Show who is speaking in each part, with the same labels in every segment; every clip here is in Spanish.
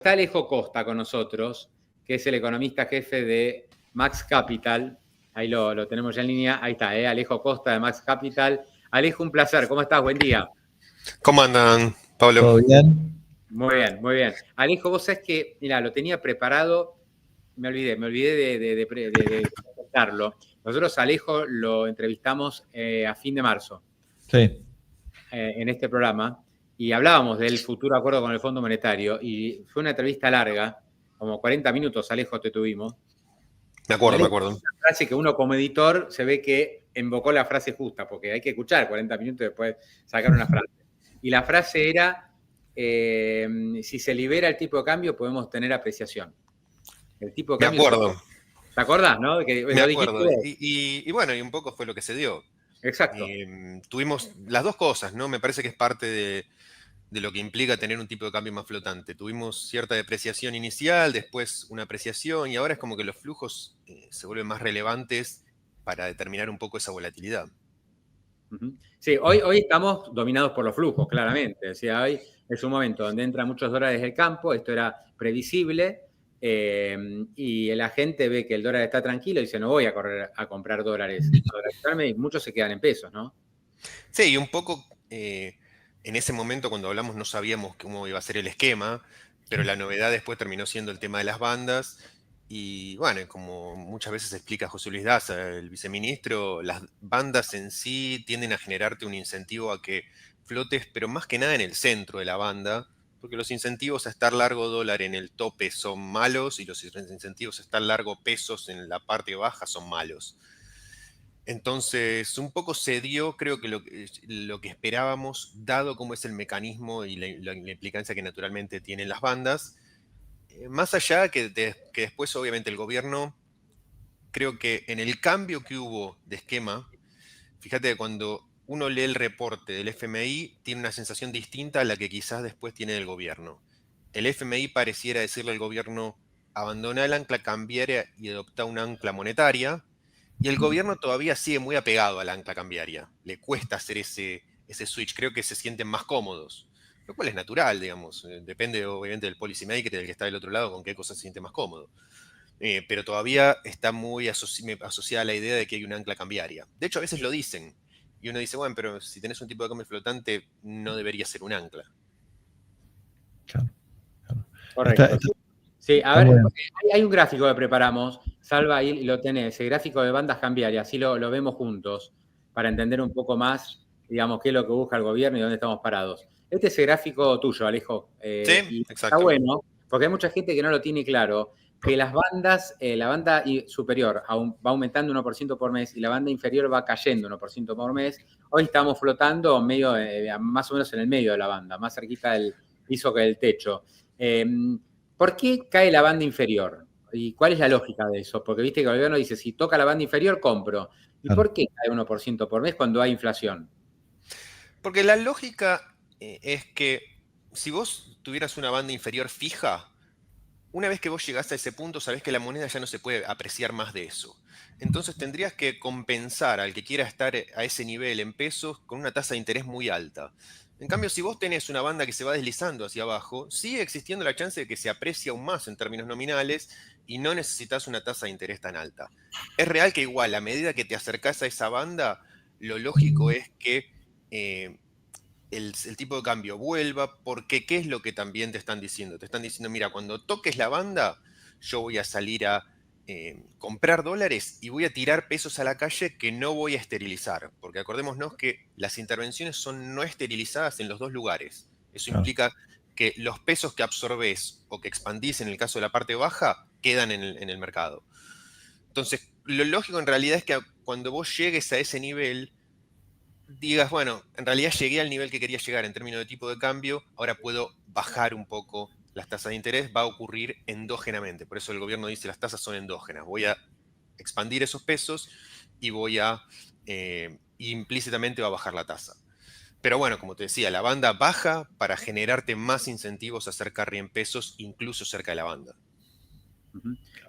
Speaker 1: Está Alejo Costa con nosotros, que es el economista jefe de Max Capital. Ahí lo tenemos ya en línea. Ahí está, Alejo Costa de Max Capital. Alejo, un placer. ¿Cómo estás? Buen día.
Speaker 2: ¿Cómo andan, Pablo?
Speaker 3: ¿Todo bien?
Speaker 1: Muy bien, muy bien. Alejo, vos sabés que, mira, lo tenía preparado, me olvidé de presentarlo. Nosotros a Alejo lo entrevistamos a fin de marzo.
Speaker 3: Sí.
Speaker 1: En este programa. Y hablábamos del futuro acuerdo con el Fondo Monetario y fue una entrevista larga, como 40 minutos, Alejo, te tuvimos.
Speaker 2: Me acuerdo.
Speaker 1: Una frase que uno como editor se ve que invocó la frase justa, porque hay que escuchar 40 minutos y después sacar una frase. Y la frase era, si se libera el tipo de cambio podemos tener apreciación. El tipo de cambio...
Speaker 2: Me acuerdo.
Speaker 1: ¿Te acordás, no?
Speaker 2: Me acuerdo. Y bueno, y un poco fue lo que se dio.
Speaker 1: Exacto.
Speaker 2: Tuvimos las dos cosas, ¿no? Me parece que es parte de lo que implica tener un tipo de cambio más flotante. Tuvimos cierta depreciación inicial, después una apreciación, y ahora es como que los flujos se vuelven más relevantes para determinar un poco esa volatilidad.
Speaker 1: Sí, hoy estamos dominados por los flujos, claramente. O sea, hoy es un momento donde entran muchos dólares del campo, esto era previsible, y la gente ve que el dólar está tranquilo y dice, no voy a correr a comprar dólares. Y muchos se quedan en pesos, ¿no?
Speaker 2: Sí, y un poco en ese momento cuando hablamos no sabíamos cómo iba a ser el esquema, pero la novedad después terminó siendo el tema de las bandas. Y bueno, como muchas veces explica José Luis Daza, el viceministro, las bandas en sí tienden a generarte un incentivo a que flotes, pero más que nada en el centro de la banda, porque los incentivos a estar largo dólar en el tope son malos y los incentivos a estar largo pesos en la parte baja son malos. Entonces, un poco se dio, creo que lo que esperábamos, dado cómo es el mecanismo y la implicancia que naturalmente tienen las bandas. Más allá que después, obviamente, el gobierno, creo que en el cambio que hubo de esquema, fíjate que cuando uno lee el reporte del FMI, tiene una sensación distinta a la que quizás después tiene el gobierno. El FMI pareciera decirle al gobierno, abandona el ancla cambiaria y adopta una ancla monetaria, y el gobierno todavía sigue muy apegado al ancla cambiaria. Le cuesta hacer ese switch, creo que se sienten más cómodos. Lo cual es natural, digamos. Depende obviamente del policymaker, del que está del otro lado, con qué cosa se siente más cómodo. Pero todavía está muy asociada a la idea de que hay un ancla cambiaria. De hecho, a veces lo dicen. Y uno dice, bueno, pero si tenés un tipo de cambio flotante, no debería ser un ancla.
Speaker 3: Claro.
Speaker 1: Correcto. Sí, a ver,
Speaker 3: bueno.
Speaker 1: hay un gráfico que preparamos, Salva, ahí lo tenés, el gráfico de bandas cambiarias, así lo vemos juntos, para entender un poco más, digamos, qué es lo que busca el gobierno y dónde estamos parados. Este es el gráfico tuyo, Alejo.
Speaker 2: Sí,
Speaker 1: y
Speaker 2: exacto.
Speaker 1: está bueno, porque hay mucha gente que no lo tiene claro, que las bandas, la banda superior va aumentando 1% por mes y la banda inferior va cayendo 1% por mes. Hoy estamos flotando medio, más o menos en el medio de la banda, más cerquita del piso que del techo. ¿Por qué cae la banda inferior? ¿Y cuál es la lógica de eso? Porque viste que el gobierno dice, si toca la banda inferior, compro. ¿Y
Speaker 3: Claro.
Speaker 1: por qué cae 1% por mes cuando hay inflación?
Speaker 2: Porque la lógica es que si vos tuvieras una banda inferior fija, una vez que vos llegás a ese punto, sabés que la moneda ya no se puede apreciar más de eso. Entonces tendrías que compensar al que quiera estar a ese nivel en pesos con una tasa de interés muy alta. En cambio, si vos tenés una banda que se va deslizando hacia abajo, sigue existiendo la chance de que se aprecie aún más en términos nominales y no necesitas una tasa de interés tan alta. Es real que igual, a medida que te acercás a esa banda, lo lógico es que el tipo de cambio vuelva, porque ¿qué es lo que también te están diciendo? Te están diciendo, mira, cuando toques la banda, yo voy a salir a comprar dólares y voy a tirar pesos a la calle que no voy a esterilizar, porque acordémonos que las intervenciones son no esterilizadas en los dos lugares. Eso implica que los pesos que absorbés o que expandís en el caso de la parte baja quedan en el mercado. Entonces, lo lógico en realidad es que cuando vos llegues a ese nivel, digas, bueno, en realidad llegué al nivel que quería llegar en términos de tipo de cambio, ahora puedo bajar un poco las tasas de interés, va a ocurrir endógenamente. Por eso el gobierno dice las tasas son endógenas. Voy a expandir esos pesos y voy a, implícitamente va a bajar la tasa. Pero bueno, como te decía, la banda baja para generarte más incentivos a hacer carry en pesos, incluso cerca de la banda.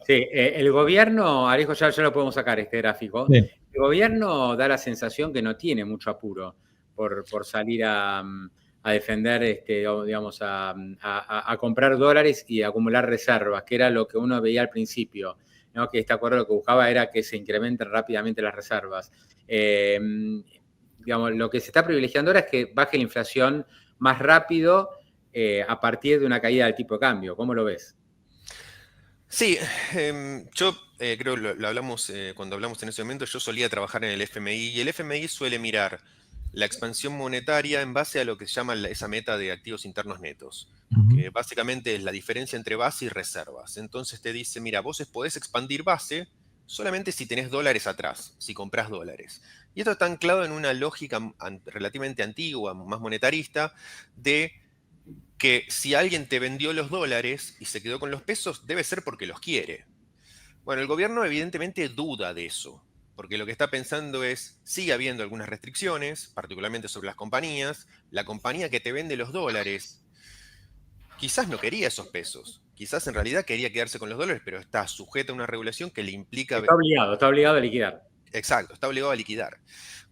Speaker 1: Sí, el gobierno, Alejo, ya lo podemos sacar este gráfico.
Speaker 3: Sí.
Speaker 1: El gobierno da la sensación que no tiene mucho apuro por salir a a defender, digamos, a comprar dólares y a acumular reservas, que era lo que uno veía al principio, ¿no? Que este acuerdo lo que buscaba era que se incrementen rápidamente las reservas. Digamos, lo que se está privilegiando ahora es que baje la inflación más rápido a partir de una caída del tipo de cambio. ¿Cómo lo ves?
Speaker 2: Sí, yo creo lo hablamos cuando hablamos en ese momento. Yo solía trabajar en el FMI y el FMI suele mirar la expansión monetaria en base a lo que se llama esa meta de activos internos netos, que básicamente es la diferencia entre base y reservas. Entonces te dice, mira, vos podés expandir base solamente si tenés dólares atrás, si comprás dólares. Y esto está anclado en una lógica relativamente antigua, más monetarista, de que si alguien te vendió los dólares y se quedó con los pesos, debe ser porque los quiere. Bueno, el gobierno evidentemente duda de eso, porque lo que está pensando es, sigue habiendo algunas restricciones, particularmente sobre las compañías. La compañía que te vende los dólares quizás no quería esos pesos, quizás en realidad quería quedarse con los dólares, pero está sujeta a una regulación que le implica...
Speaker 1: Está obligado a liquidar.
Speaker 2: Exacto, está obligado a liquidar.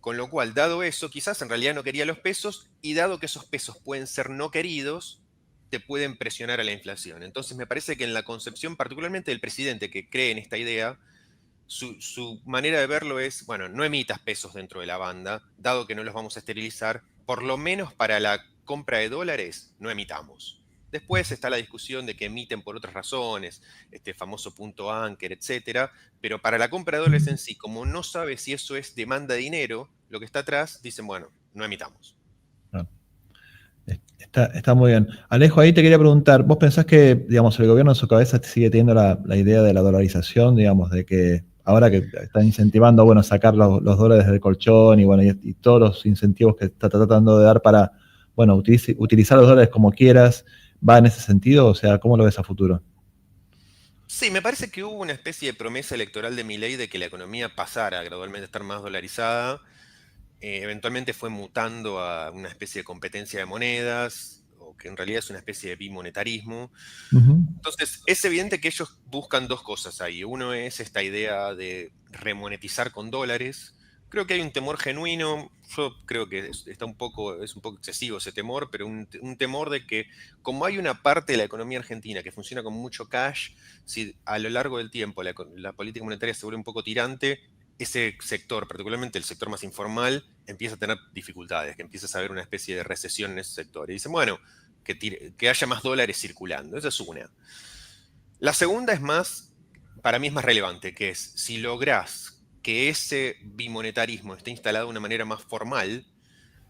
Speaker 2: Con lo cual, dado eso, quizás en realidad no quería los pesos, y dado que esos pesos pueden ser no queridos, te pueden presionar a la inflación. Entonces me parece que en la concepción, particularmente del presidente que cree en esta idea, su manera de verlo es, bueno, no emitas pesos dentro de la banda, dado que no los vamos a esterilizar, por lo menos para la compra de dólares, no emitamos. Después está la discusión de que emiten por otras razones, este famoso punto Anker, etcétera, pero para la compra de dólares en sí, como no sabe si eso es demanda de dinero, lo que está atrás, dicen, bueno, no emitamos.
Speaker 3: Está muy bien. Alejo, ahí te quería preguntar, ¿vos pensás que, digamos, el gobierno en su cabeza sigue teniendo la idea de la dolarización, digamos, de que ahora que están incentivando, bueno, sacar los dólares del colchón y, bueno, y todos los incentivos que está tratando de dar para, bueno, utilizar los dólares como quieras, va en ese sentido? O sea, ¿cómo lo ves a futuro?
Speaker 2: Sí, me parece que hubo una especie de promesa electoral de Milei de que la economía pasara gradualmente a estar más dolarizada. Eventualmente fue mutando a una especie de competencia de monedas, o que en realidad es una especie de bimonetarismo. Entonces, es evidente que ellos buscan dos cosas ahí. Uno es esta idea de remonetizar con dólares. Creo que hay un temor genuino. Yo creo que es un poco excesivo ese temor, pero un temor de que, como hay una parte de la economía argentina que funciona con mucho cash, si a lo largo del tiempo la política monetaria se vuelve un poco tirante, ese sector, particularmente el sector más informal, empieza a tener dificultades, que empieza a haber una especie de recesión en ese sector. Y dicen, bueno, que haya más dólares circulando. Esa es una. La segunda es más, para mí es más relevante, que es si lográs que ese bimonetarismo esté instalado de una manera más formal,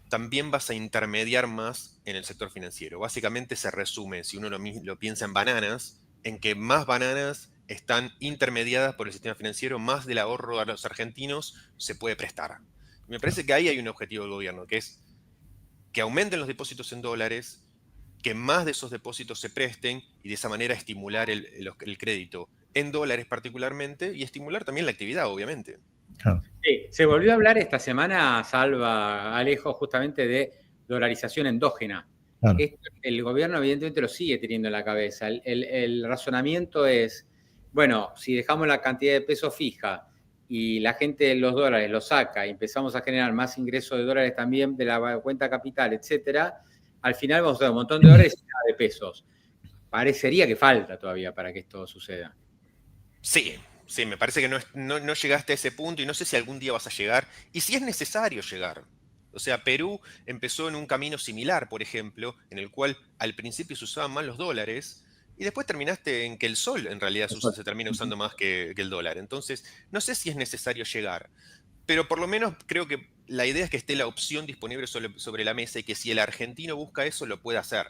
Speaker 2: también vas a intermediar más en el sector financiero. Básicamente se resume, si uno lo piensa en bananas, en que más bananas están intermediadas por el sistema financiero, más del ahorro a los argentinos se puede prestar. Me parece que ahí hay un objetivo del gobierno, que es que aumenten los depósitos en dólares, que más de esos depósitos se presten y de esa manera estimular el crédito en dólares particularmente y estimular también la actividad, obviamente.
Speaker 3: Claro.
Speaker 1: Sí, se volvió a hablar esta semana, Salva, Alejo, justamente de dolarización endógena.
Speaker 3: Claro.
Speaker 1: El gobierno evidentemente lo sigue teniendo en la cabeza. El razonamiento es, bueno, si dejamos la cantidad de pesos fija y la gente los dólares los saca y empezamos a generar más ingresos de dólares también de la cuenta capital, etcétera, al final vamos a tener un montón de dólares y nada de pesos. Parecería que falta todavía para que esto suceda.
Speaker 2: Sí, me parece que no llegaste a ese punto y no sé si algún día vas a llegar y si es necesario llegar. O sea, Perú empezó en un camino similar, por ejemplo, en el cual al principio se usaban más los dólares y después terminaste en que el sol en realidad se termina usando más que el dólar. Entonces, no sé si es necesario llegar, pero por lo menos creo que la idea es que esté la opción disponible sobre la mesa y que si el argentino busca eso, lo puede hacer.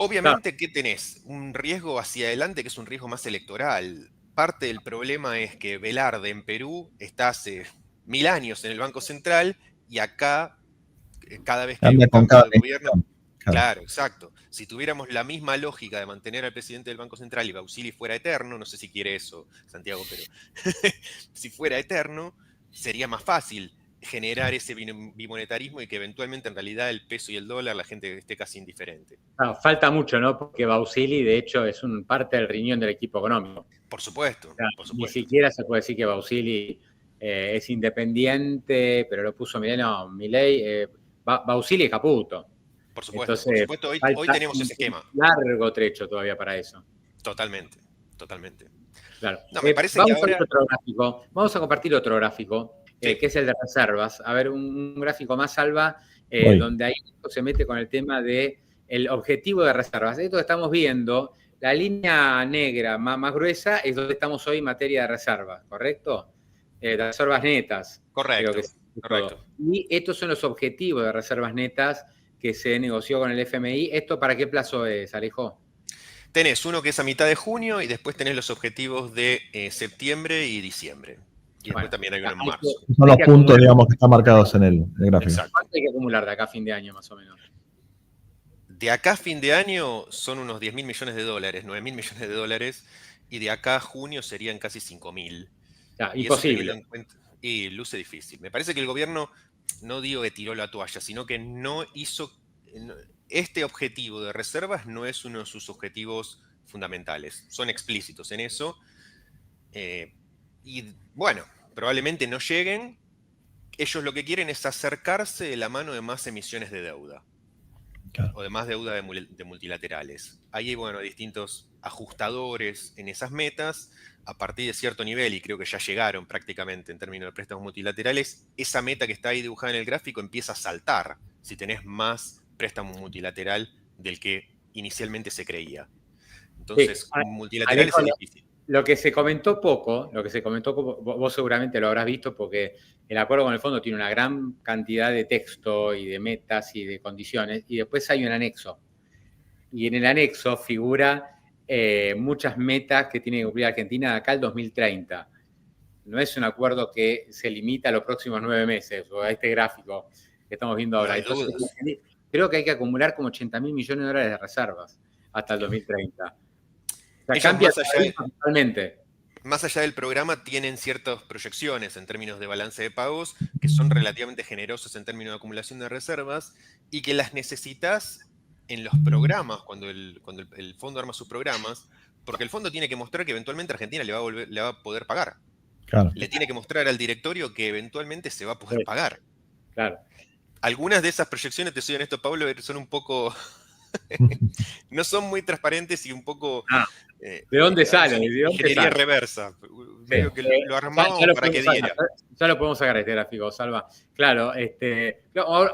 Speaker 2: Obviamente, ¿qué tenés? Un riesgo hacia adelante que es un riesgo más electoral. Parte del problema es que Velarde en Perú está hace 1000 años en el Banco Central y acá, cada vez que hay un cambio de gobierno... Claro, exacto. Si tuviéramos la misma lógica de mantener al presidente del Banco Central y Bausili fuera eterno, no sé si quiere eso, Santiago, pero si fuera eterno, sería más fácil generar ese bimonetarismo y que eventualmente en realidad el peso y el dólar la gente esté casi indiferente.
Speaker 1: No, falta mucho, ¿no? Porque Bausili, de hecho, es parte del riñón del equipo económico.
Speaker 2: Por supuesto,
Speaker 1: o sea,
Speaker 2: por supuesto.
Speaker 1: Ni siquiera se puede decir que Bausili es independiente, pero lo puso Milei. No, Milei, Bausili y Caputo.
Speaker 2: Por supuesto,
Speaker 1: Entonces,
Speaker 2: hoy
Speaker 1: falta
Speaker 2: tenemos ese esquema.
Speaker 1: un largo trecho todavía para eso.
Speaker 2: Totalmente.
Speaker 1: Claro.
Speaker 2: No, me parece
Speaker 1: vamos
Speaker 2: que ahora...
Speaker 1: a otro gráfico. Vamos a compartir otro gráfico,
Speaker 2: Sí.
Speaker 1: que es el de reservas. A ver, un gráfico más, Salva, donde ahí se mete con el tema del objetivo de reservas. Esto que estamos viendo, la línea negra más gruesa es donde estamos hoy en materia de reservas, ¿correcto? De reservas netas.
Speaker 2: Correcto,
Speaker 1: Creo que
Speaker 2: correcto.
Speaker 1: Y estos son los objetivos de reservas netas que se negoció con el FMI. ¿Esto para qué plazo es, Alejo?
Speaker 2: Tenés uno que es a mitad de junio y después tenés los objetivos de septiembre y diciembre. Y después también hay uno en marzo.
Speaker 3: Son los puntos, digamos, que están marcados en el gráfico.
Speaker 2: Exacto.
Speaker 1: ¿Cuánto hay que acumular de acá a fin de año, más o menos?
Speaker 2: De acá a fin de año son unos 10.000 millones de dólares, 9.000 millones de dólares, y de acá a junio serían casi 5.000.
Speaker 1: Imposible.
Speaker 2: Y luce difícil. Me parece que el gobierno, no digo que tiró la toalla, sino que no hizo... Este objetivo de reservas no es uno de sus objetivos fundamentales. Son explícitos en eso. Y bueno, probablemente no lleguen. Ellos lo que quieren es acercarse de la mano de más emisiones de deuda. Claro. O de más deuda de multilaterales. Ahí hay, bueno, distintos ajustadores en esas metas. A partir de cierto nivel, y creo que ya llegaron prácticamente en términos de préstamos multilaterales, esa meta que está ahí dibujada en el gráfico empieza a saltar si tenés más préstamo multilateral del que inicialmente se creía. Entonces,
Speaker 1: sí.
Speaker 2: Multilaterales es difícil.
Speaker 1: Lo que se comentó poco, vos seguramente lo habrás visto porque el acuerdo con el fondo tiene una gran cantidad de texto y de metas y de condiciones, y después hay un anexo. Y en el anexo figura muchas metas que tiene que cumplir Argentina de acá al 2030. No es un acuerdo que se limita a los próximos 9 meses, o a este gráfico que estamos viendo ahora.
Speaker 2: No
Speaker 1: entonces, creo que hay que acumular como 80.000 millones de dólares de reservas hasta el 2030. O sea, cambia totalmente.
Speaker 2: Más allá del programa, tienen ciertas proyecciones en términos de balance de pagos que son relativamente generosas en términos de acumulación de reservas y que las necesitas en los programas, cuando el fondo arma sus programas, porque el fondo tiene que mostrar que eventualmente Argentina le va a poder pagar.
Speaker 3: Claro.
Speaker 2: Le tiene que mostrar al directorio que eventualmente se va a poder pagar.
Speaker 1: Claro.
Speaker 2: Algunas de esas proyecciones, te soy honesto, Pablo, son un poco... no son muy transparentes y un poco...
Speaker 1: ¿De dónde salen?
Speaker 2: Ingeniería reversa. Veo que lo armamos para que diera.
Speaker 1: Ya lo podemos sacar este gráfico, Salva. Claro,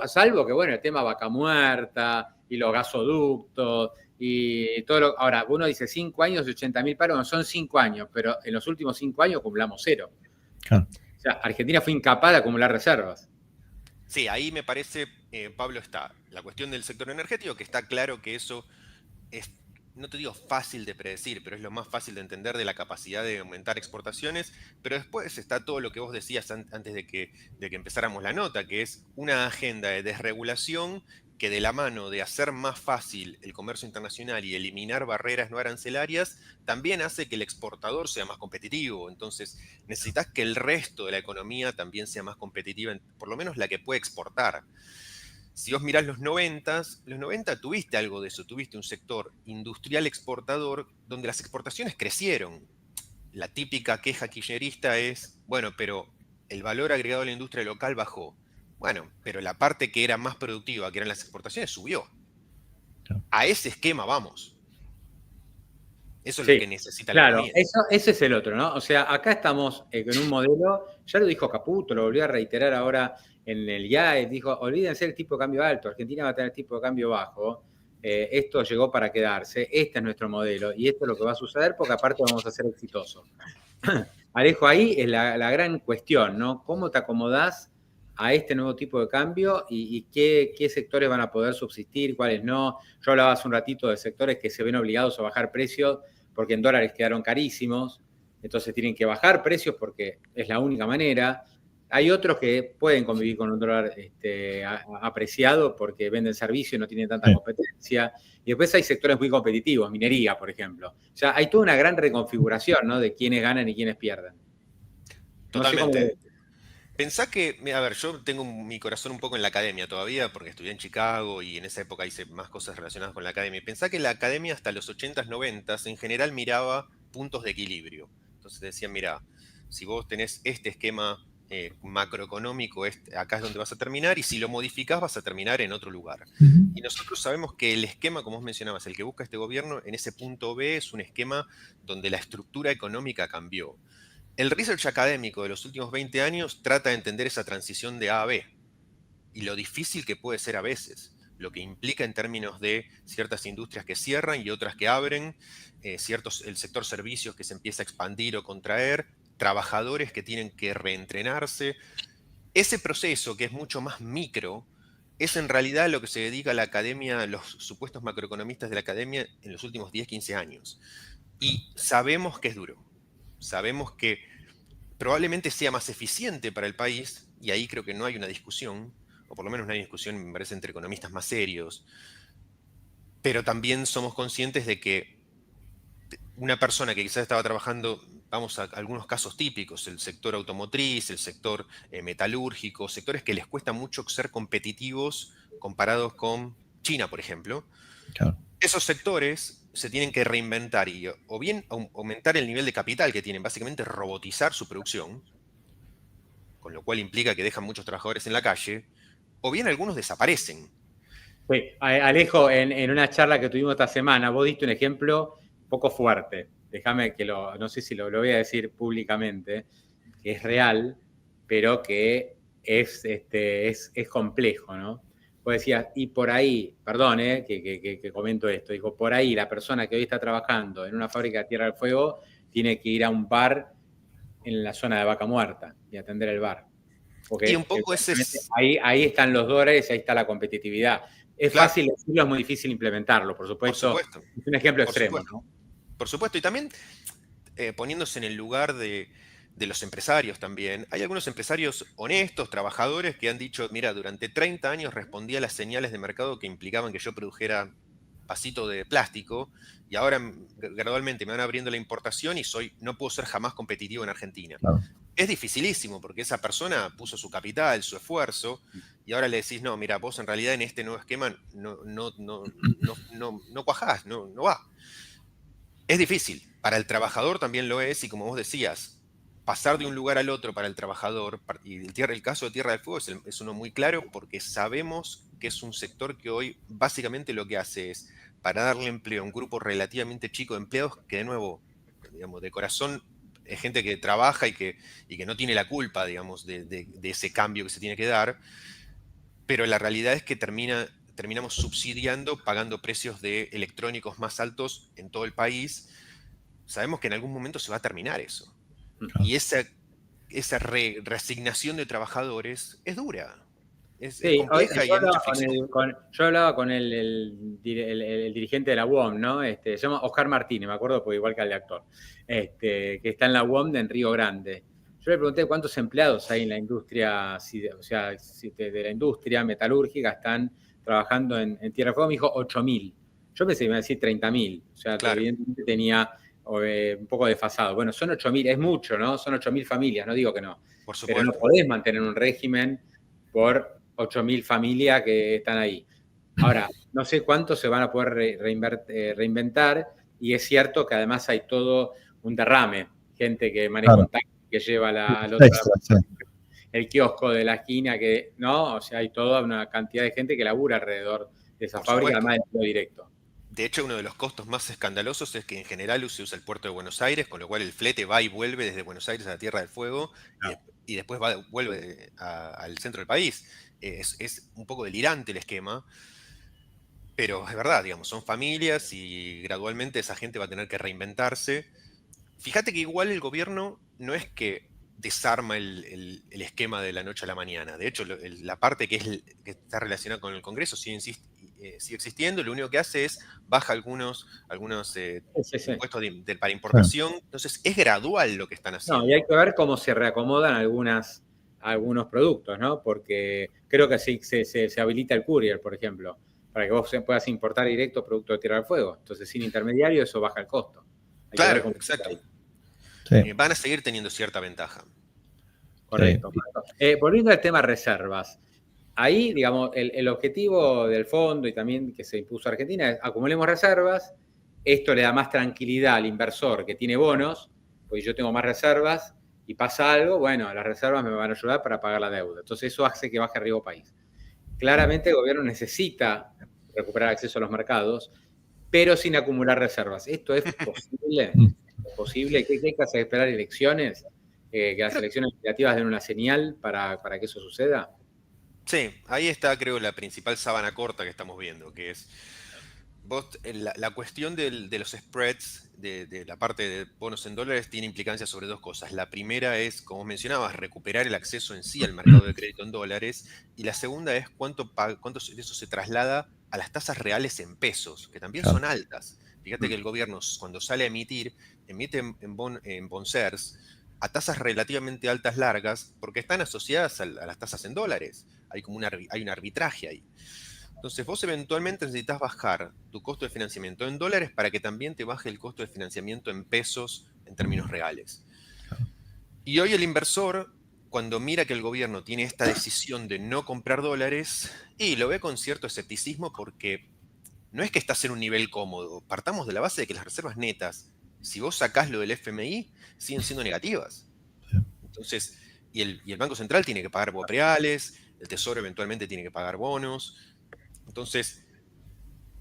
Speaker 1: salvo que, bueno, el tema vaca muerta y los gasoductos y todo lo... Ahora, uno dice 5 años y 80.000 paros, no son 5 años, pero en los últimos 5 años acumulamos 0.
Speaker 3: Claro.
Speaker 1: O sea, Argentina fue incapaz de acumular reservas.
Speaker 2: Sí, ahí me parece, Pablo, está la cuestión del sector energético, que está claro que eso es, no te digo fácil de predecir, pero es lo más fácil de entender de la capacidad de aumentar exportaciones, pero después está todo lo que vos decías antes de que empezáramos la nota, que es una agenda de desregulación que de la mano de hacer más fácil el comercio internacional y eliminar barreras no arancelarias, también hace que el exportador sea más competitivo. Entonces, necesitas que el resto de la economía también sea más competitiva, por lo menos la que puede exportar. Si vos mirás los 90 tuviste algo de eso, tuviste un sector industrial exportador donde las exportaciones crecieron. La típica queja kirchnerista es, bueno, pero el valor agregado a la industria local bajó. Bueno, pero la parte que era más productiva, que eran las exportaciones, subió. A ese esquema vamos. Eso es lo que necesita la economía.
Speaker 1: Claro, ese es el otro, ¿no? O sea, acá estamos con un modelo, ya lo dijo Caputo, lo volvió a reiterar ahora en el IAE, dijo, olvídense el tipo de cambio alto, Argentina va a tener tipo de cambio bajo, esto llegó para quedarse, este es nuestro modelo, y esto es lo que va a suceder porque aparte vamos a ser exitosos. Alejo, ahí es la gran cuestión, ¿no? ¿Cómo te acomodás a este nuevo tipo de cambio y qué sectores van a poder subsistir, cuáles no? Yo hablaba hace un ratito de sectores que se ven obligados a bajar precios porque en dólares quedaron carísimos, entonces tienen que bajar precios porque es la única manera. Hay otros que pueden convivir con un dólar apreciado porque venden servicios y no tienen tanta competencia. Y después hay sectores muy competitivos, minería, por ejemplo. O sea, hay toda una gran reconfiguración, ¿no? De quiénes ganan y quiénes pierden.
Speaker 2: Totalmente.
Speaker 1: No sé cómo...
Speaker 2: Pensá que, a ver, yo tengo mi corazón un poco en la academia todavía, porque estudié en Chicago y en esa época hice más cosas relacionadas con la academia. Pensá que la academia hasta los 80s, 90s en general miraba puntos de equilibrio. Entonces decían, mira, si vos tenés este esquema macroeconómico, acá es donde vas a terminar, y si lo modificás vas a terminar en otro lugar. Y nosotros sabemos que el esquema, como vos mencionabas, el que busca este gobierno, en ese punto B es un esquema donde la estructura económica cambió. El research académico de los últimos 20 años trata de entender esa transición de A a B, y lo difícil que puede ser a veces, lo que implica en términos de ciertas industrias que cierran y otras que abren, el sector servicios que se empieza a expandir o contraer, trabajadores que tienen que reentrenarse. Ese proceso, que es mucho más micro, es en realidad lo que se dedica a la academia, los supuestos macroeconomistas de la academia en los últimos 10, 15 años. Y sabemos que es duro. Sabemos que probablemente sea más eficiente para el país, y ahí creo que no hay una discusión, o por lo menos no hay una discusión, me parece, entre economistas más serios, pero también somos conscientes de que una persona que quizás estaba trabajando, vamos a algunos casos típicos, el sector automotriz, el sector metalúrgico, sectores que les cuesta mucho ser competitivos comparados con China, por ejemplo.
Speaker 3: Claro.
Speaker 2: Esos sectores se tienen que reinventar y o bien aumentar el nivel de capital que tienen, básicamente robotizar su producción, con lo cual implica que dejan muchos trabajadores en la calle, o bien algunos desaparecen.
Speaker 1: Sí, Alejo, en una charla que tuvimos esta semana, vos diste un ejemplo un poco fuerte. Déjame que no sé si lo voy a decir públicamente, que es real, pero que es complejo, ¿no? Vos decías, y por ahí, perdón, que comento esto, digo, por ahí la persona que hoy está trabajando en una fábrica de Tierra del Fuego tiene que ir a un bar en la zona de Vaca Muerta y atender el bar. Porque
Speaker 2: y un poco
Speaker 1: ahí están los dólares, ahí está la competitividad. Es
Speaker 2: claro,
Speaker 1: fácil decirlo, es muy difícil implementarlo, por supuesto. Es un ejemplo extremo, ¿no?
Speaker 2: Por supuesto, y también poniéndose en el lugar de los empresarios también. Hay algunos empresarios honestos, trabajadores, que han dicho, mira, durante 30 años respondí a las señales de mercado que implicaban que yo produjera vasito de plástico, y ahora gradualmente me van abriendo la importación y no puedo ser jamás competitivo en Argentina.
Speaker 3: Claro.
Speaker 2: Es dificilísimo porque esa persona puso su capital, su esfuerzo, y ahora le decís, no, mira, vos en realidad en este nuevo esquema no cuajás, no va. Es difícil, para el trabajador también lo es, y como vos decías, pasar de un lugar al otro para el trabajador, y el caso de Tierra del Fuego es uno muy claro, porque sabemos que es un sector que hoy básicamente lo que hace es, para darle empleo a un grupo relativamente chico de empleados, que de nuevo, digamos, de corazón, es gente que trabaja y que no tiene la culpa, digamos, de ese cambio que se tiene que dar, pero la realidad es que terminamos subsidiando, pagando precios de electrónicos más altos en todo el país. Sabemos que en algún momento se va a terminar eso. Y esa reasignación de trabajadores es dura. Es compleja y hay mucha fricción.
Speaker 1: Yo hablaba con el dirigente de la UOM, ¿no? Se llama Oscar Martínez, me acuerdo, porque igual que el de actor, que está en la UOM en Río Grande. Yo le pregunté cuántos empleados hay en la industria, de la industria metalúrgica están trabajando en Tierra del Fuego. Me dijo 8.000. Yo pensé que me iba a decir 30.000. O sea, claro, evidentemente tenía un poco desfasado. Bueno, son 8.000, es mucho, ¿no? Son 8.000 familias, no digo que no.
Speaker 2: Por supuesto.
Speaker 1: Pero no podés mantener un régimen por 8.000 familias que están ahí. Ahora, no sé cuántos se van a poder reinventar, y es cierto que además hay todo un derrame. Gente que maneja un taxi, que lleva el kiosco de la esquina, ¿no? O sea, hay toda una cantidad de gente que labura alrededor de esa fábrica, además de empleo directo.
Speaker 2: De hecho, uno de los costos más escandalosos es que en general se usa el puerto de Buenos Aires, con lo cual el flete va y vuelve desde Buenos Aires a la Tierra del Fuego, y después vuelve al centro del país. Es un poco delirante el esquema, pero es verdad, digamos, son familias y gradualmente esa gente va a tener que reinventarse. Fíjate que igual el gobierno no es que desarma el esquema de la noche a la mañana. De hecho, la parte que está relacionada con el Congreso sigue existiendo. Lo único que hace es baja algunos impuestos para importación. Entonces, es gradual lo que están haciendo.
Speaker 1: No, y hay que ver cómo se reacomodan algunos productos, ¿no? Porque creo que se habilita el courier, por ejemplo, para que vos puedas importar directo producto de Tierra del Fuego. Entonces, sin intermediario, eso baja el costo.
Speaker 2: Claro, exacto. Sí. Van a seguir teniendo cierta ventaja.
Speaker 1: Correcto. Sí. Volviendo al tema reservas, ahí, digamos, el objetivo del fondo y también que se impuso a Argentina es acumulemos reservas. Esto le da más tranquilidad al inversor que tiene bonos, pues yo tengo más reservas y pasa algo, bueno, las reservas me van a ayudar para pagar la deuda. Entonces eso hace que baje el riesgo país. Claramente el gobierno necesita recuperar acceso a los mercados, pero sin acumular reservas. ¿Esto es posible? ¿Es posible? ¿Qué hay que hacer? ¿Esperar elecciones? ¿Que las elecciones legislativas den una señal para que eso suceda?
Speaker 2: Sí, ahí está, creo, la principal sábana corta que estamos viendo, que es la cuestión de los spreads, de la parte de bonos en dólares, tiene implicancias sobre dos cosas. La primera es, como mencionabas, recuperar el acceso en sí al mercado de crédito en dólares. Y la segunda es cuánto de eso se traslada a las tasas reales en pesos, que también son altas. Fíjate que el gobierno, cuando sale a emitir, emite en Bonsers a tasas relativamente altas largas, porque están asociadas a las tasas en dólares. Hay un arbitraje ahí. Entonces vos eventualmente necesitas bajar tu costo de financiamiento en dólares para que también te baje el costo de financiamiento en pesos en términos reales. Y hoy el inversor, cuando mira que el gobierno tiene esta decisión de no comprar dólares, y lo ve con cierto escepticismo porque no es que estás en un nivel cómodo. Partamos de la base de que las reservas netas, si vos sacás lo del FMI, siguen siendo negativas. Entonces, y el Banco Central tiene que pagar reales, el Tesoro eventualmente tiene que pagar bonos. Entonces,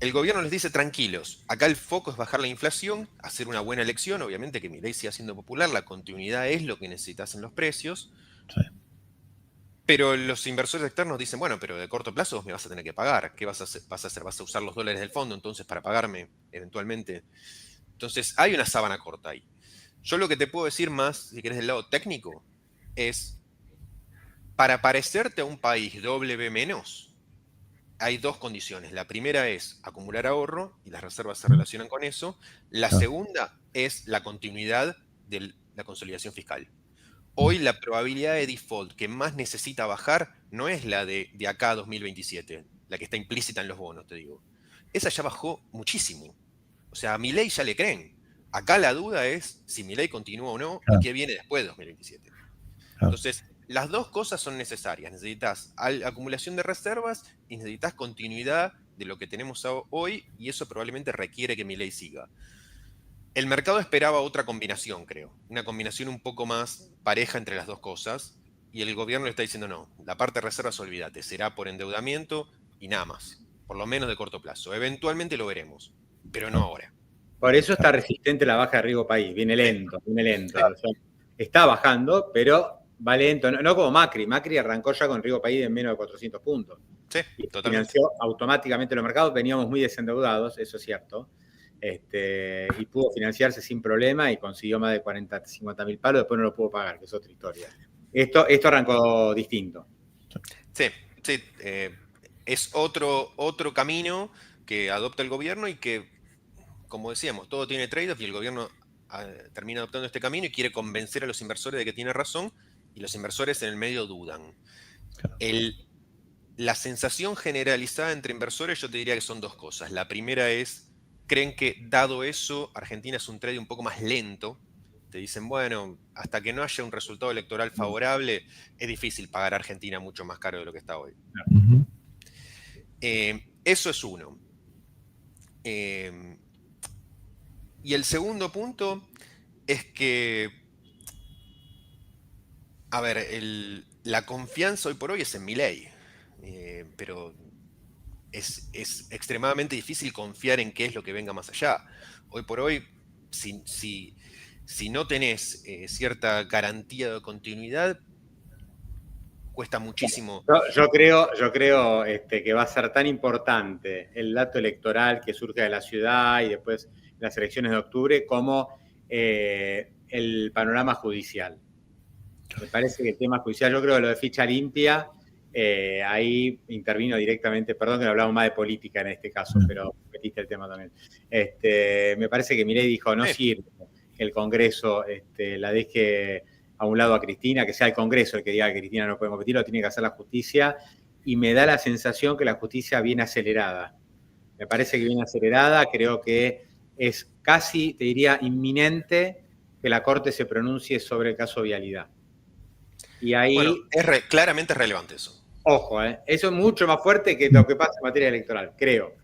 Speaker 2: el gobierno les dice, tranquilos, acá el foco es bajar la inflación, hacer una buena elección, obviamente que Milei siga siendo popular, la continuidad es lo que necesitas en los precios,
Speaker 3: Sí.
Speaker 2: pero los inversores externos dicen, bueno, pero de corto plazo vos me vas a tener que pagar, ¿qué vas a hacer? ¿Vas a usar los dólares del fondo entonces para pagarme eventualmente? Entonces, hay una sábana corta ahí. Yo lo que te puedo decir más, si querés del lado técnico, es, para parecerte a un país W-, hay dos condiciones. La primera es acumular ahorro, y las reservas se relacionan con eso. La segunda es la continuidad de la consolidación fiscal. Hoy la probabilidad de default que más necesita bajar no es la de acá a 2027, la que está implícita en los bonos, te digo. Esa ya bajó muchísimo. O sea, a Milei ya le creen. Acá la duda es si Milei continúa o no y qué viene después de 2027. Entonces, las dos cosas son necesarias. Necesitas acumulación de reservas y necesitas continuidad de lo que tenemos hoy, y eso probablemente requiere que Milei siga. El mercado esperaba otra combinación, creo. Una combinación un poco más pareja entre las dos cosas, y el gobierno le está diciendo no, la parte de reservas olvídate, será por endeudamiento y nada más, por lo menos de corto plazo. Eventualmente lo veremos, pero no ahora.
Speaker 1: Por eso está resistente la baja de riesgo país, viene lento, viene lento. O sea, está bajando, pero va lento, no como Macri. Macri arrancó ya con riesgo país en menos de 400 puntos.
Speaker 2: Sí,
Speaker 1: y
Speaker 2: totalmente.
Speaker 1: Financió automáticamente los mercados, veníamos muy desendeudados, eso es cierto. Y pudo financiarse sin problema y consiguió más de 40, 50 mil palos, después no lo pudo pagar, que es otra historia. Esto arrancó distinto.
Speaker 2: Sí, sí. Es otro camino que adopta el gobierno y que, como decíamos, todo tiene trade-off, y el gobierno termina adoptando este camino y quiere convencer a los inversores de que tiene razón, y los inversores en el medio dudan. La sensación generalizada entre inversores, yo te diría que son dos cosas. La primera es, creen que dado eso, Argentina es un trade un poco más lento. Te dicen, bueno, hasta que no haya un resultado electoral favorable, es difícil pagar a Argentina mucho más caro de lo que está hoy. Eso es uno. Y el segundo punto es que, a ver, la confianza hoy por hoy es en Milei, pero es extremadamente difícil confiar en qué es lo que venga más allá. Hoy por hoy, si no tenés cierta garantía de continuidad, cuesta muchísimo.
Speaker 1: Yo creo que va a ser tan importante el dato electoral que surge de la ciudad y después las elecciones de octubre como el panorama judicial. Me parece que el tema judicial, yo creo que lo de ficha limpia, ahí intervino directamente, perdón que no hablamos más de política en este caso, pero metiste el tema también. Me parece que Milei dijo, no sirve que el Congreso la deje a un lado a Cristina, que sea el Congreso el que diga que Cristina no puede competir, lo tiene que hacer la justicia, y me da la sensación que la justicia viene acelerada. Me parece que viene acelerada, creo que es casi, te diría, inminente que la Corte se pronuncie sobre el caso Vialidad. Y ahí,
Speaker 2: bueno, claramente es relevante eso.
Speaker 1: Ojo, eso es mucho más fuerte que lo que pasa en materia electoral, creo.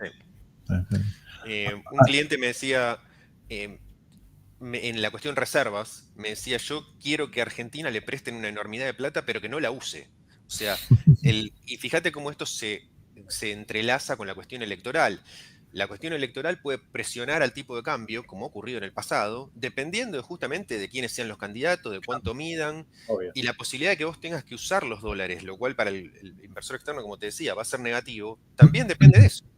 Speaker 2: Un cliente me decía, en la cuestión reservas, me decía, yo quiero que a Argentina le presten una enormidad de plata, pero que no la use. O sea, y fíjate cómo esto se entrelaza con la cuestión electoral. La cuestión electoral puede presionar al tipo de cambio, como ha ocurrido en el pasado, dependiendo justamente de quiénes sean los candidatos, de cuánto midan,
Speaker 1: Obvio.
Speaker 2: y la posibilidad de que vos tengas que usar los dólares, lo cual para el inversor externo, como te decía, va a ser negativo, también depende de eso.
Speaker 1: Claro.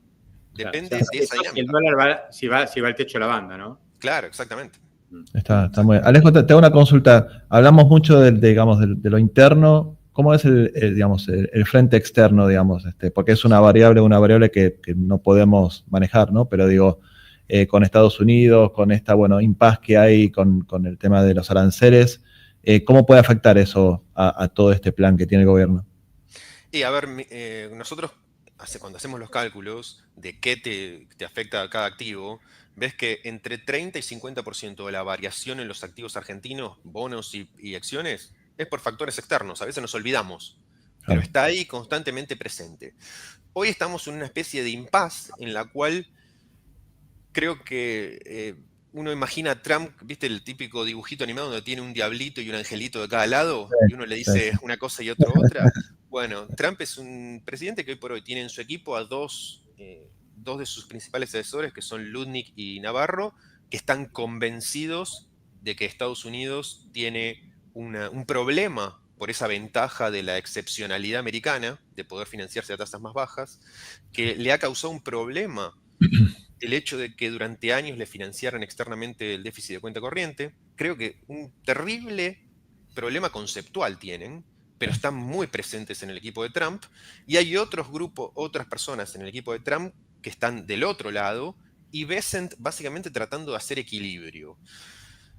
Speaker 1: O sea,
Speaker 2: Depende de esa
Speaker 1: si el
Speaker 2: dinámica.
Speaker 1: dólar va, si va al techo de la banda, ¿no?
Speaker 2: Claro, exactamente.
Speaker 3: Está muy bien. Alejo, te hago una consulta. Hablamos mucho digamos, de lo interno. ¿Cómo es digamos, el frente externo, digamos? Porque es una variable que no podemos manejar, ¿no? Pero digo, con Estados Unidos, con esta, bueno, impasse que hay con el tema de los aranceles, ¿cómo puede afectar eso a todo este plan que tiene el gobierno?
Speaker 2: Y a ver, nosotros cuando hacemos los cálculos de qué te afecta a cada activo, ves que entre 30 y 50% de la variación en los activos argentinos, bonos y acciones, es por factores externos. A veces nos olvidamos, pero
Speaker 3: Claro.
Speaker 2: está ahí constantemente presente. Hoy estamos en una especie de impasse en la cual creo que uno imagina a Trump, ¿viste el típico dibujito animado donde tiene un diablito y un angelito de cada lado? Y uno le
Speaker 3: Sí,
Speaker 2: dice
Speaker 3: sí.
Speaker 2: una cosa y otro otra. Bueno, Trump es un presidente que hoy por hoy tiene en su equipo a dos de sus principales asesores, que son Ludnik y Navarro, que están convencidos de que Estados Unidos tiene un problema por esa ventaja de la excepcionalidad americana, de poder financiarse a tasas más bajas, que le ha causado un problema el hecho de que durante años le financiaran externamente el déficit de cuenta corriente. Creo que un terrible problema conceptual tienen, pero están muy presentes en el equipo de Trump. Y hay otros grupos, otras personas en el equipo de Trump que están del otro lado y Bessent básicamente tratando de hacer equilibrio.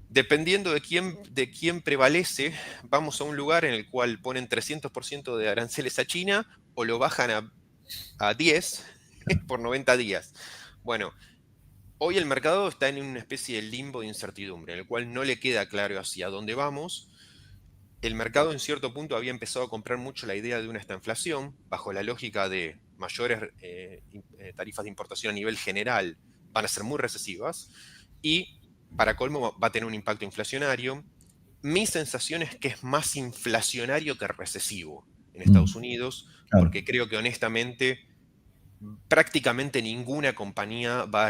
Speaker 2: Dependiendo de quién prevalece, vamos a un lugar en el cual ponen 300% de aranceles a China o lo bajan a 10 por 90 días. Bueno, hoy el mercado está en una especie de limbo de incertidumbre, en el cual no le queda claro hacia dónde vamos. El mercado en cierto punto había empezado a comprar mucho la idea de una estanflación, bajo la lógica de mayores tarifas de importación a nivel general van a ser muy recesivas y para colmo va a tener un impacto inflacionario. Mi sensación es que es más inflacionario que recesivo en Estados Unidos,
Speaker 3: Claro.
Speaker 2: porque creo que honestamente prácticamente ninguna compañía va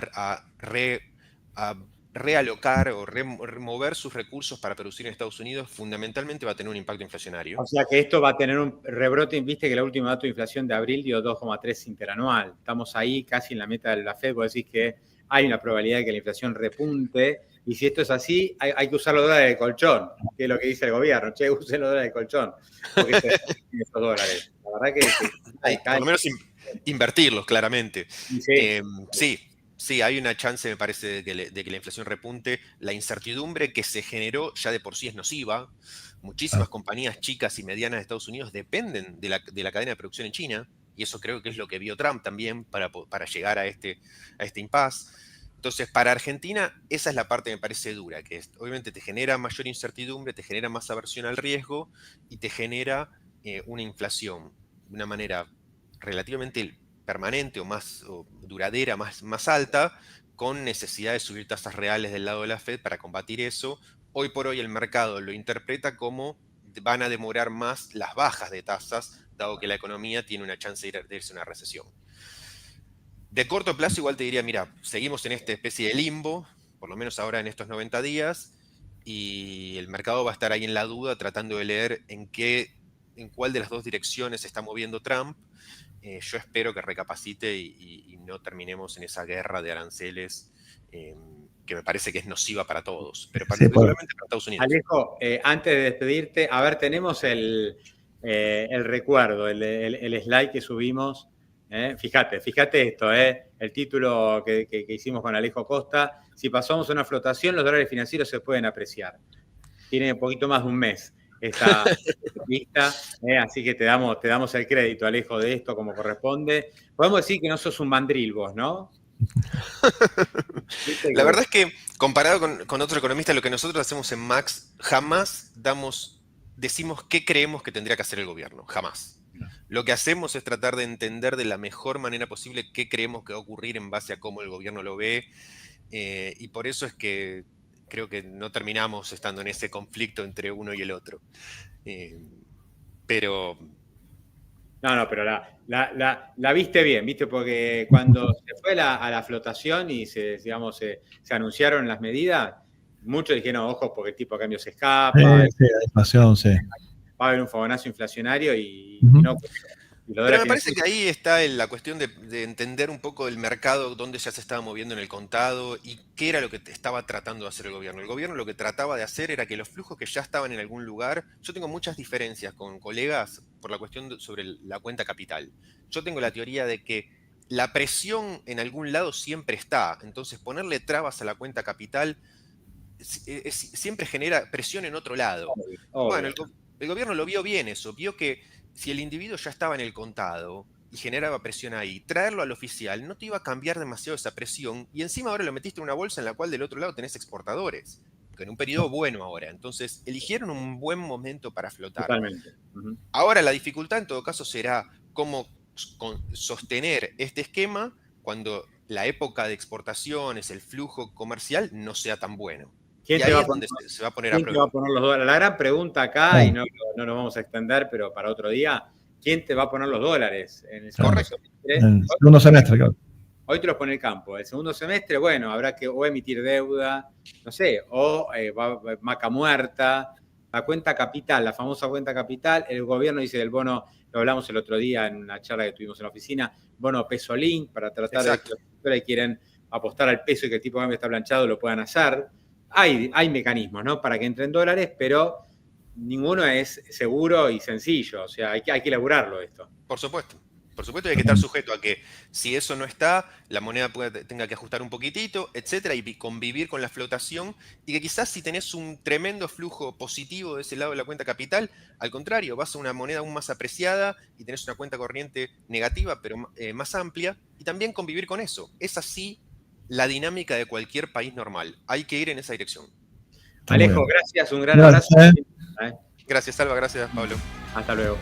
Speaker 2: a realocar o remover sus recursos para producir en Estados Unidos, fundamentalmente va a tener un impacto inflacionario.
Speaker 1: O sea que esto va a tener un rebrote. Viste que el último dato de inflación de abril dio 2,3 interanual. Estamos ahí casi en la meta de la Fed. Vos decís que hay una probabilidad de que la inflación repunte. Y si esto es así, hay que usar los dólares de colchón, que es lo que dice el gobierno. Che, usen los dólares de colchón, porque se necesitan esos dólares. La verdad que
Speaker 2: Por lo menos invertirlos, claramente.
Speaker 1: sí.
Speaker 2: Sí, hay una chance, me parece, de que la inflación repunte. La incertidumbre que se generó ya de por sí es nociva. Muchísimas compañías chicas y medianas de Estados Unidos dependen de la cadena de producción en China, y eso creo que es lo que vio Trump también para llegar a este impasse. Entonces, para Argentina, esa es la parte que me parece dura, que obviamente te genera mayor incertidumbre, te genera más aversión al riesgo y te genera una inflación de una manera relativamente permanente o duradera, más alta, con necesidad de subir tasas reales del lado de la Fed para combatir eso. Hoy por hoy el mercado lo interpreta como van a demorar más las bajas de tasas, dado que la economía tiene una chance de irse a una recesión. De corto plazo igual te diría, mira, seguimos en esta especie de limbo, por lo menos ahora en estos 90 días, y el mercado va a estar ahí en la duda tratando de leer en cuál de las dos direcciones se está moviendo Trump. Yo espero que recapacite y no terminemos en esa guerra de aranceles que me parece que es nociva para todos, pero particularmente para Estados Unidos.
Speaker 1: Alejo, antes de despedirte, a ver, tenemos el recuerdo, el slide que subimos. Fíjate esto, el título que hicimos con Alejo Costa. Si pasamos una flotación, los dólares financieros se pueden apreciar. Tiene un poquito más de un mes esta lista, así que te damos el crédito, Alejo, de esto como corresponde. Podemos decir que no sos un mandril vos, ¿no?
Speaker 2: La verdad es que comparado con otro economista, lo que nosotros hacemos en Max, jamás decimos qué creemos que tendría que hacer el gobierno, jamás. Lo que hacemos es tratar de entender de la mejor manera posible qué creemos que va a ocurrir en base a cómo el gobierno lo ve, y por eso es que creo que no terminamos estando en ese conflicto entre uno y el otro. Pero...
Speaker 1: No, pero la viste bien, ¿viste? Porque cuando se fue a la flotación y se anunciaron las medidas, muchos dijeron, ojo, porque el tipo de cambio se escapa,
Speaker 3: sí, la inflación, sí.
Speaker 1: va a haber un fogonazo inflacionario y
Speaker 3: Ujú.
Speaker 1: no.
Speaker 2: Pero me parece que ahí está la cuestión de entender un poco el mercado, dónde ya se estaba moviendo en el contado y qué era lo que estaba tratando de hacer el gobierno. El gobierno lo que trataba de hacer era que los flujos que ya estaban en algún lugar, yo tengo muchas diferencias con colegas por la cuestión sobre la cuenta capital. Yo tengo la teoría de que la presión en algún lado siempre está, entonces ponerle trabas a la cuenta capital siempre genera presión en otro lado.
Speaker 1: Obvio.
Speaker 2: Bueno, el gobierno lo vio bien eso, vio que si el individuo ya estaba en el contado y generaba presión ahí, traerlo al oficial no te iba a cambiar demasiado esa presión y encima ahora lo metiste en una bolsa en la cual del otro lado tenés exportadores, que en un periodo bueno ahora. Entonces eligieron un buen momento para flotar.
Speaker 1: Totalmente. Uh-huh.
Speaker 2: Ahora la dificultad en todo caso será cómo sostener este esquema cuando la época de exportaciones, el flujo comercial no sea tan bueno.
Speaker 1: ¿Quién
Speaker 2: y
Speaker 1: te
Speaker 2: ahí
Speaker 1: va
Speaker 2: es donde se va a poner a
Speaker 1: ¿quién te va a
Speaker 2: prueba.
Speaker 1: poner los dólares? La gran pregunta acá, y no nos vamos a extender, pero para otro día, ¿quién te va a poner los dólares en el segundo semestre?
Speaker 3: En el segundo semestre, claro.
Speaker 1: Hoy te los pone el campo. El segundo semestre, bueno, habrá que o emitir deuda, no sé, o vaca muerta, la cuenta capital, la famosa cuenta capital. El gobierno dice del bono, lo hablamos el otro día en una charla que tuvimos en la oficina, bono peso link, para tratar de que los sectores quieren apostar al peso y que el tipo de cambio está planchado lo puedan hacer. Hay mecanismos, ¿no? Para que entren dólares, pero ninguno es seguro y sencillo. O sea, hay que elaborarlo esto.
Speaker 2: Por supuesto. Por supuesto, hay que estar sujeto a que si eso no está, la moneda tenga que ajustar un poquitito, etcétera, y convivir con la flotación. Y que quizás si tenés un tremendo flujo positivo de ese lado de la cuenta capital, al contrario, vas a una moneda aún más apreciada y tenés una cuenta corriente negativa, pero más amplia, y también convivir con eso. Es así la dinámica de cualquier país normal. Hay que ir en esa dirección.
Speaker 1: Alejo, gracias, un gran abrazo.
Speaker 2: Gracias, Salva, gracias, Pablo.
Speaker 1: Hasta luego.